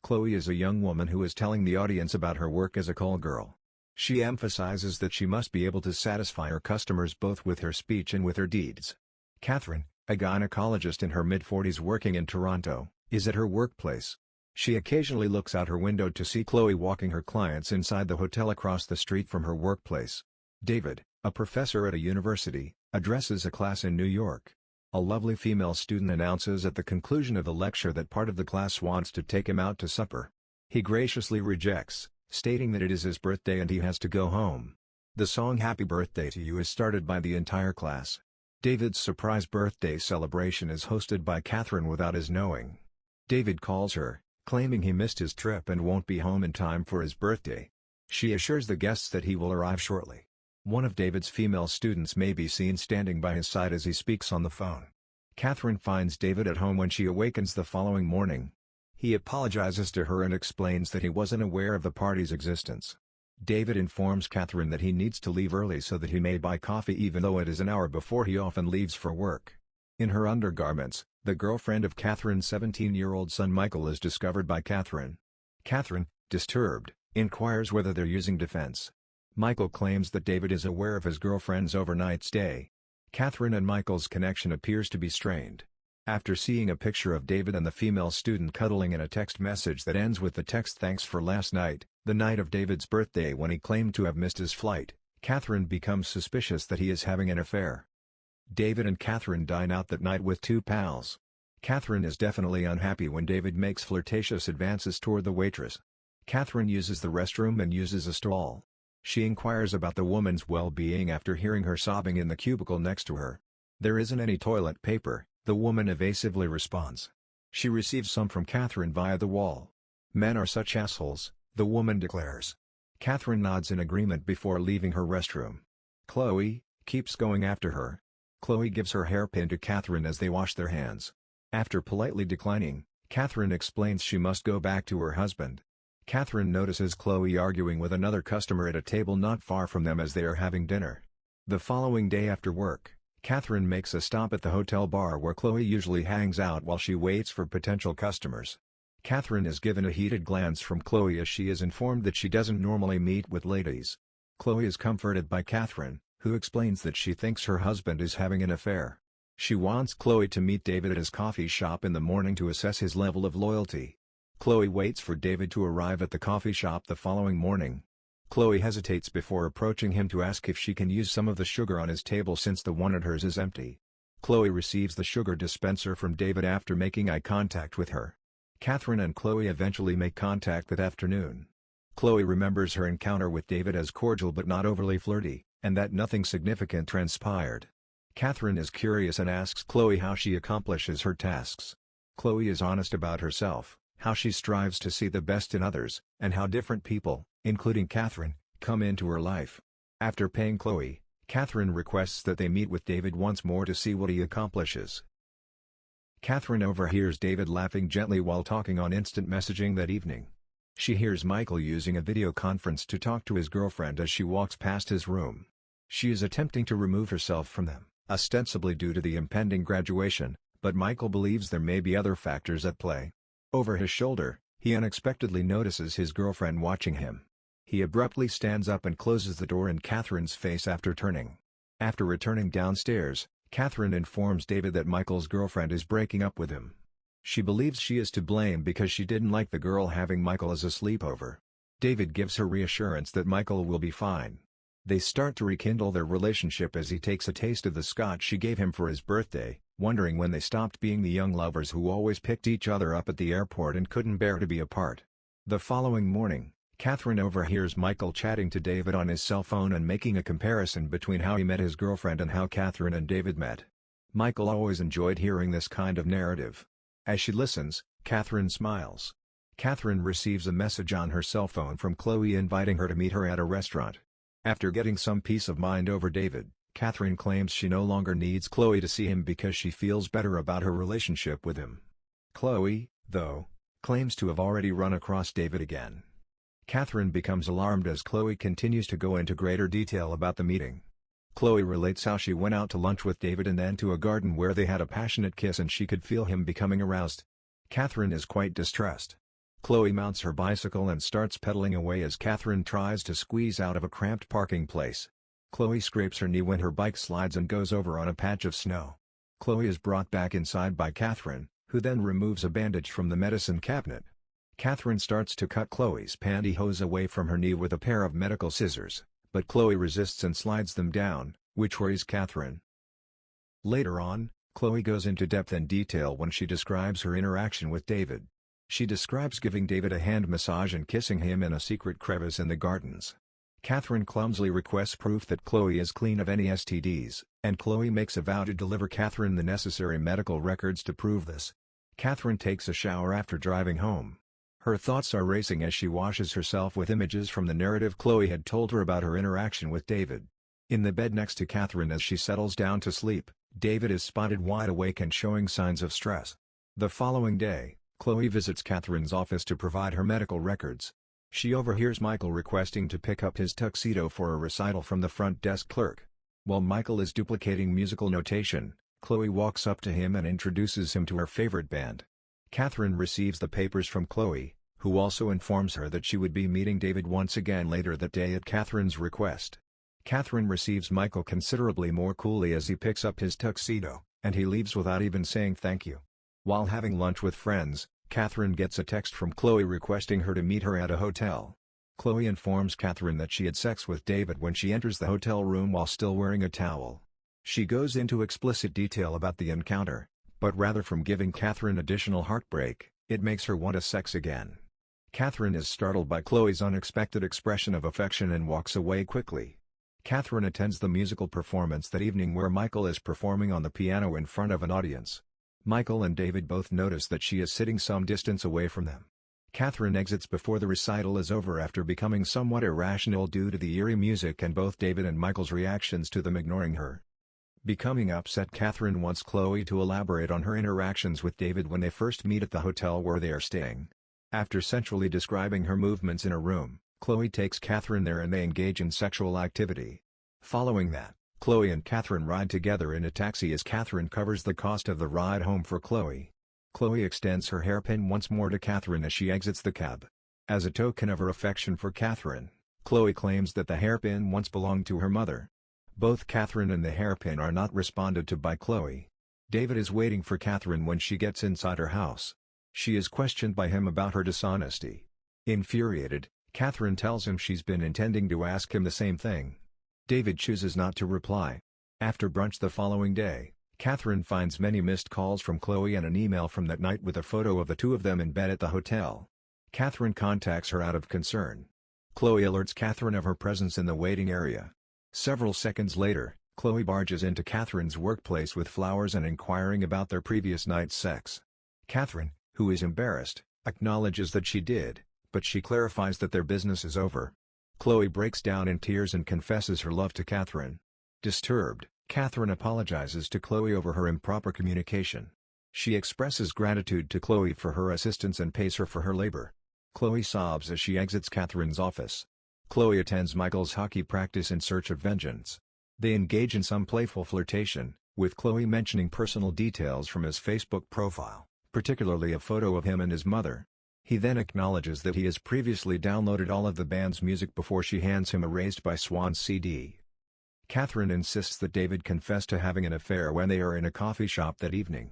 Chloe is a young woman who is telling the audience about her work as a call girl. She emphasizes that she must be able to satisfy her customers both with her speech and with her deeds. Catherine, a gynecologist in her mid-40s working in Toronto, is at her workplace. She occasionally looks out her window to see Chloe walking her clients inside the hotel across the street from her workplace. David, a professor at a university, addresses a class in New York. A lovely female student announces at the conclusion of the lecture that part of the class wants to take him out to supper. He graciously rejects, stating that it is his birthday and he has to go home. The song "Happy Birthday to You" is started by the entire class. David's surprise birthday celebration is hosted by Catherine without his knowing. David calls her, claiming he missed his trip and won't be home in time for his birthday. She assures the guests that he will arrive shortly. One of David's female students may be seen standing by his side as he speaks on the phone. Catherine finds David at home when she awakens the following morning. He apologizes to her and explains that he wasn't aware of the party's existence. David informs Catherine that he needs to leave early so that he may buy coffee even though it is an hour before he often leaves for work. In her undergarments, the girlfriend of Catherine's 17-year-old son Michael is discovered by Catherine. Catherine, disturbed, inquires whether they're using defense. Michael claims that David is aware of his girlfriend's overnight stay. Catherine and Michael's connection appears to be strained. After seeing a picture of David and the female student cuddling in a text message that ends with the text "Thanks for last night," the night of David's birthday when he claimed to have missed his flight, Catherine becomes suspicious that he is having an affair. David and Catherine dine out that night with two pals. Catherine is definitely unhappy when David makes flirtatious advances toward the waitress. Catherine uses the restroom and uses a stall. She inquires about the woman's well-being after hearing her sobbing in the cubicle next to her. "There isn't any toilet paper," the woman evasively responds. She receives some from Catherine via the wall. "Men are such assholes," the woman declares. Catherine nods in agreement before leaving her restroom. Chloe keeps going after her. Chloe gives her hairpin to Catherine as they wash their hands. After politely declining, Catherine explains she must go back to her husband. Catherine notices Chloe arguing with another customer at a table not far from them as they are having dinner. The following day after work, Catherine makes a stop at the hotel bar where Chloe usually hangs out while she waits for potential customers. Catherine is given a heated glance from Chloe as she is informed that she doesn't normally meet with ladies. Chloe is comforted by Catherine, who explains that she thinks her husband is having an affair. She wants Chloe to meet David at his coffee shop in the morning to assess his level of loyalty. Chloe waits for David to arrive at the coffee shop the following morning. Chloe hesitates before approaching him to ask if she can use some of the sugar on his table since the one at hers is empty. Chloe receives the sugar dispenser from David after making eye contact with her. Catherine and Chloe eventually make contact that afternoon. Chloe remembers her encounter with David as cordial but not overly flirty, and that nothing significant transpired. Catherine is curious and asks Chloe how she accomplishes her tasks. Chloe is honest about herself, how she strives to see the best in others, and how different people, including Catherine, come into her life. After paying Chloe, Catherine requests that they meet with David once more to see what he accomplishes. Catherine overhears David laughing gently while talking on instant messaging that evening. She hears Michael using a video conference to talk to his girlfriend as she walks past his room. She is attempting to remove herself from them, ostensibly due to the impending graduation, but Michael believes there may be other factors at play. Over his shoulder, he unexpectedly notices his girlfriend watching him. He abruptly stands up and closes the door in Catherine's face after turning. After returning downstairs, Catherine informs David that Michael's girlfriend is breaking up with him. She believes she is to blame because she didn't like the girl having Michael as a sleepover. David gives her reassurance that Michael will be fine. They start to rekindle their relationship as he takes a taste of the scotch she gave him for his birthday, wondering when they stopped being the young lovers who always picked each other up at the airport and couldn't bear to be apart. The following morning, Catherine overhears Michael chatting to David on his cell phone and making a comparison between how he met his girlfriend and how Catherine and David met. Michael always enjoyed hearing this kind of narrative. As she listens, Catherine smiles. Catherine receives a message on her cell phone from Chloe inviting her to meet her at a restaurant. After getting some peace of mind over David, Catherine claims she no longer needs Chloe to see him because she feels better about her relationship with him. Chloe, though, claims to have already run across David again. Catherine becomes alarmed as Chloe continues to go into greater detail about the meeting. Chloe relates how she went out to lunch with David and then to a garden where they had a passionate kiss and she could feel him becoming aroused. Catherine is quite distressed. Chloe mounts her bicycle and starts pedaling away as Catherine tries to squeeze out of a cramped parking place. Chloe scrapes her knee when her bike slides and goes over on a patch of snow. Chloe is brought back inside by Catherine, who then removes a bandage from the medicine cabinet. Catherine starts to cut Chloe's pantyhose away from her knee with a pair of medical scissors, but Chloe resists and slides them down, which worries Catherine. Later on, Chloe goes into depth and detail when she describes her interaction with David. She describes giving David a hand massage and kissing him in a secret crevice in the gardens. Catherine clumsily requests proof that Chloe is clean of any STDs, and Chloe makes a vow to deliver Catherine the necessary medical records to prove this. Catherine takes a shower after driving home. Her thoughts are racing as she washes herself with images from the narrative Chloe had told her about her interaction with David. In the bed next to Catherine as she settles down to sleep, David is spotted wide awake and showing signs of stress. The following day, Chloe visits Catherine's office to provide her medical records. She overhears Michael requesting to pick up his tuxedo for a recital from the front desk clerk. While Michael is duplicating musical notation, Chloe walks up to him and introduces him to her favorite band. Catherine receives the papers from Chloe, who also informs her that she would be meeting David once again later that day at Catherine's request. Catherine receives Michael considerably more coolly as he picks up his tuxedo, and he leaves without even saying thank you. While having lunch with friends, Catherine gets a text from Chloe requesting her to meet her at a hotel. Chloe informs Catherine that she had sex with David when she enters the hotel room while still wearing a towel. She goes into explicit detail about the encounter, but rather from giving Catherine additional heartbreak, it makes her want to sex again. Catherine is startled by Chloe's unexpected expression of affection and walks away quickly. Catherine attends the musical performance that evening where Michael is performing on the piano in front of an audience. Michael and David both notice that she is sitting some distance away from them. Catherine exits before the recital is over after becoming somewhat irrational due to the eerie music and both David and Michael's reactions to them ignoring her. Becoming upset, Catherine wants Chloe to elaborate on her interactions with David when they first meet at the hotel where they are staying. After sensually describing her movements in a room, Chloe takes Catherine there and they engage in sexual activity. Following that, Chloe and Catherine ride together in a taxi as Catherine covers the cost of the ride home for Chloe. Chloe extends her hairpin once more to Catherine as she exits the cab. As a token of her affection for Catherine, Chloe claims that the hairpin once belonged to her mother. Both Catherine and the hairpin are not responded to by Chloe. David is waiting for Catherine when she gets inside her house. She is questioned by him about her dishonesty. Infuriated, Catherine tells him she's been intending to ask him the same thing. David chooses not to reply. After brunch the following day, Catherine finds many missed calls from Chloe and an email from that night with a photo of the two of them in bed at the hotel. Catherine contacts her out of concern. Chloe alerts Catherine of her presence in the waiting area. Several seconds later, Chloe barges into Catherine's workplace with flowers and inquiring about their previous night's sex. Catherine, who is embarrassed, acknowledges that she did, but she clarifies that their business is over. Chloe breaks down in tears and confesses her love to Catherine. Disturbed, Catherine apologizes to Chloe over her improper communication. She expresses gratitude to Chloe for her assistance and pays her for her labor. Chloe sobs as she exits Catherine's office. Chloe attends Michael's hockey practice in search of vengeance. They engage in some playful flirtation, with Chloe mentioning personal details from his Facebook profile, particularly a photo of him and his mother. He then acknowledges that he has previously downloaded all of the band's music before she hands him a Raised by Swans CD. Catherine insists that David confessed to having an affair when they are in a coffee shop that evening.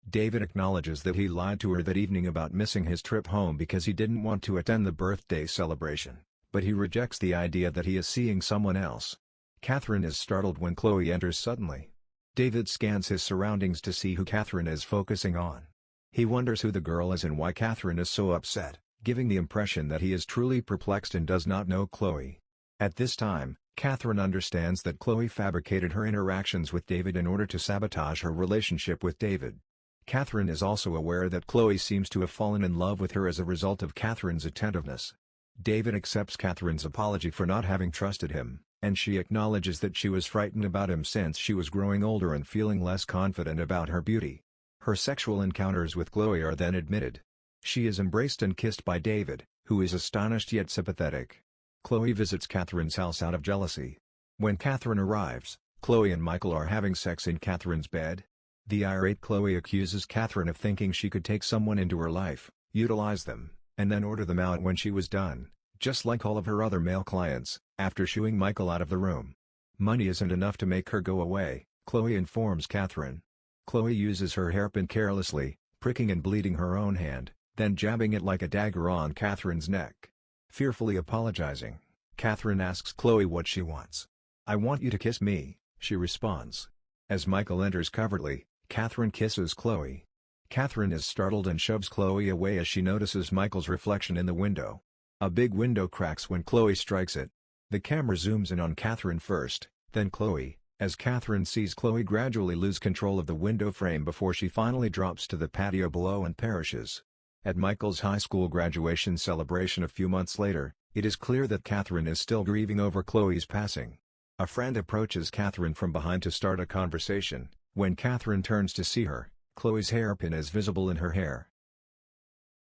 David acknowledges that he lied to her that evening about missing his trip home because he didn't want to attend the birthday celebration, but he rejects the idea that he is seeing someone else. Catherine is startled when Chloe enters suddenly. David scans his surroundings to see who Catherine is focusing on. He wonders who the girl is and why Catherine is so upset, giving the impression that he is truly perplexed and does not know Chloe. At this time, Catherine understands that Chloe fabricated her interactions with David in order to sabotage her relationship with David. Catherine is also aware that Chloe seems to have fallen in love with her as a result of Catherine's attentiveness. David accepts Catherine's apology for not having trusted him, and she acknowledges that she was frightened about him since she was growing older and feeling less confident about her beauty. Her sexual encounters with Chloe are then admitted. She is embraced and kissed by David, who is astonished yet sympathetic. Chloe visits Catherine's house out of jealousy. When Catherine arrives, Chloe and Michael are having sex in Catherine's bed. The irate Chloe accuses Catherine of thinking she could take someone into her life, utilize them, and then order them out when she was done, just like all of her other male clients, after shooing Michael out of the room. Money isn't enough to make her go away, Chloe informs Catherine. Chloe uses her hairpin carelessly, pricking and bleeding her own hand, then jabbing it like a dagger on Catherine's neck. Fearfully apologizing, Catherine asks Chloe what she wants. "I want you to kiss me," she responds. As Michael enters covertly, Catherine kisses Chloe. Catherine is startled and shoves Chloe away as she notices Michael's reflection in the window. A big window cracks when Chloe strikes it. The camera zooms in on Catherine first, then Chloe, as Catherine sees Chloe gradually lose control of the window frame before she finally drops to the patio below and perishes. At Michael's high school graduation celebration a few months later, it is clear that Catherine is still grieving over Chloe's passing. A friend approaches Catherine from behind to start a conversation. When Catherine turns to see her, Chloe's hairpin is visible in her hair.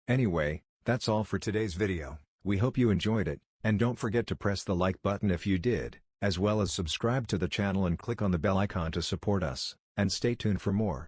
Anyway, that's all for today's video. We hope you enjoyed it, and don't forget to press the like button if you did, as well as subscribe to the channel and click on the bell icon to support us, and stay tuned for more.